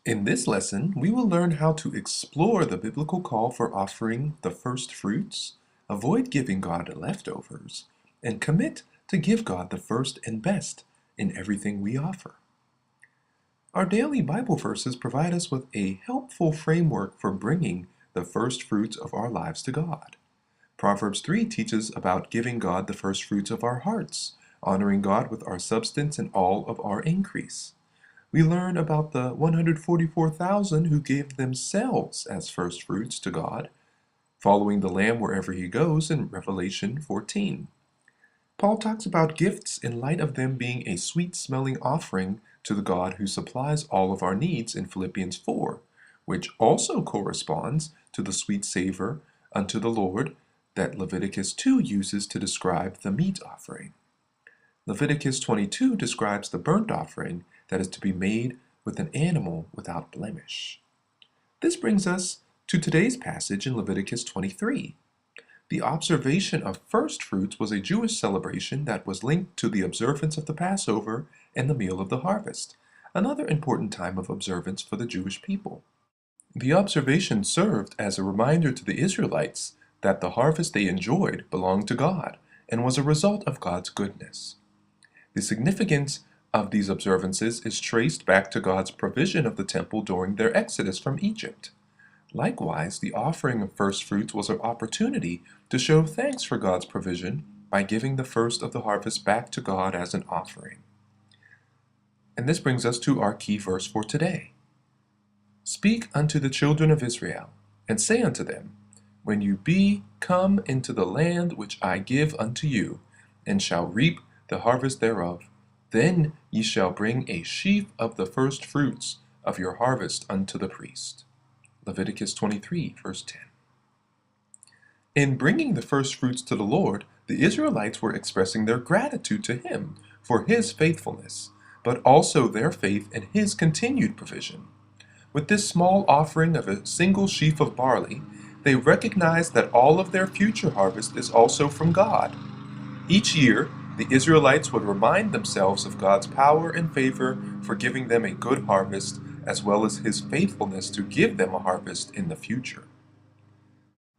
In this lesson, we will learn how to explore the biblical call for offering the first fruits, avoid giving God leftovers, and commit to give God the first and best in everything we offer. Our daily Bible verses provide us with a helpful framework for bringing the first fruits of our lives to God. Proverbs 3 teaches about giving God the first fruits of our hearts, honoring God with our substance and all of our increase. We learn about the 144,000 who gave themselves as first fruits to God, following the Lamb wherever he goes in Revelation 14. Paul talks about gifts in light of them being a sweet-smelling offering to the God who supplies all of our needs in Philippians 4, which also corresponds to the sweet savor unto the Lord that Leviticus 2 uses to describe the meat offering. Leviticus 22 describes the burnt offering that is to be made with an animal without blemish. This brings us to today's passage in Leviticus 23. The observation of first fruits was a Jewish celebration that was linked to the observance of the Passover and the meal of the harvest, another important time of observance for the Jewish people. The observation served as a reminder to the Israelites that the harvest they enjoyed belonged to God and was a result of God's goodness. The significance of these observances is traced back to God's provision of the temple during their exodus from Egypt. Likewise, the offering of first fruits was an opportunity to show thanks for God's provision by giving the first of the harvest back to God as an offering. And this brings us to our key verse for today. Speak unto the children of Israel, and say unto them, When you be come into the land which I give unto you, and shall reap the harvest thereof, then ye shall bring a sheaf of the first fruits of your harvest unto the priest. Leviticus 23, verse 10. In bringing the first fruits to the Lord, the Israelites were expressing their gratitude to Him for His faithfulness, but also their faith in His continued provision. With this small offering of a single sheaf of barley, they recognized that all of their future harvest is also from God. Each year, the Israelites would remind themselves of God's power and favor for giving them a good harvest, as well as His faithfulness to give them a harvest in the future.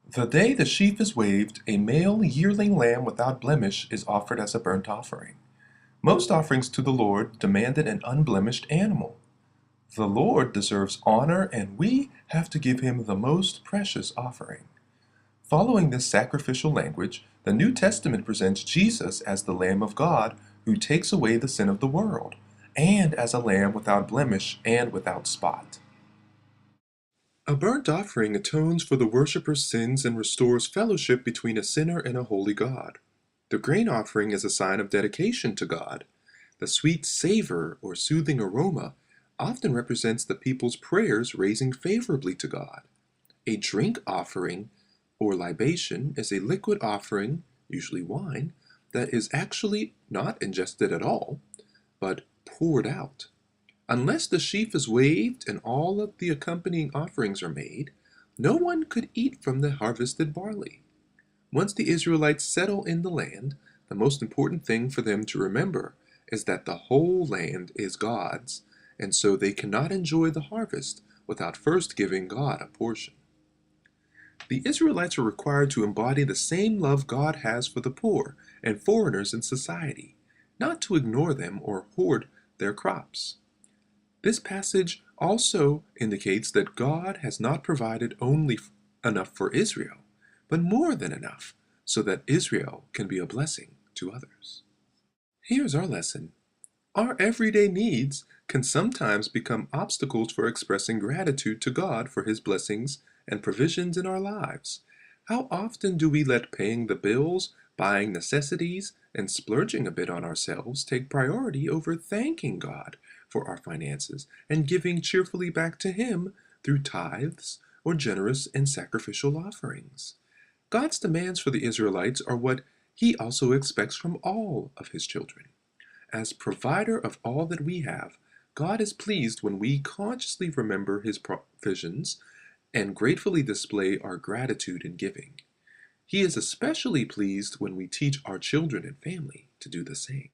The day the sheaf is waved, a male yearling lamb without blemish is offered as a burnt offering. Most offerings to the Lord demanded an unblemished animal. The Lord deserves honor, and we have to give Him the most precious offering. Following this sacrificial language, the New Testament presents Jesus as the Lamb of God who takes away the sin of the world, and as a lamb without blemish and without spot. A burnt offering atones for the worshipper's sins and restores fellowship between a sinner and a holy God. The grain offering is a sign of dedication to God. The sweet savor or soothing aroma often represents the people's prayers raising favorably to God. A drink offering or libation is a liquid offering, usually wine, that is actually not ingested at all, but poured out. Unless the sheaf is waved and all of the accompanying offerings are made, no one could eat from the harvested barley. Once the Israelites settle in the land, the most important thing for them to remember is that the whole land is God's, and so they cannot enjoy the harvest without first giving God a portion. The Israelites were required to embody the same love God has for the poor and foreigners in society, not to ignore them or hoard their crops. This passage also indicates that God has not provided only enough for Israel, but more than enough, so that Israel can be a blessing to others. Here's our lesson. Our everyday needs can sometimes become obstacles for expressing gratitude to God for His blessings and provisions in our lives. How often do we let paying the bills, buying necessities, and splurging a bit on ourselves take priority over thanking God for our finances and giving cheerfully back to Him through tithes or generous and sacrificial offerings? God's demands for the Israelites are what He also expects from all of His children. As provider of all that we have, God is pleased when we consciously remember His provisions and gratefully display our gratitude in giving. He is especially pleased when we teach our children and family to do the same.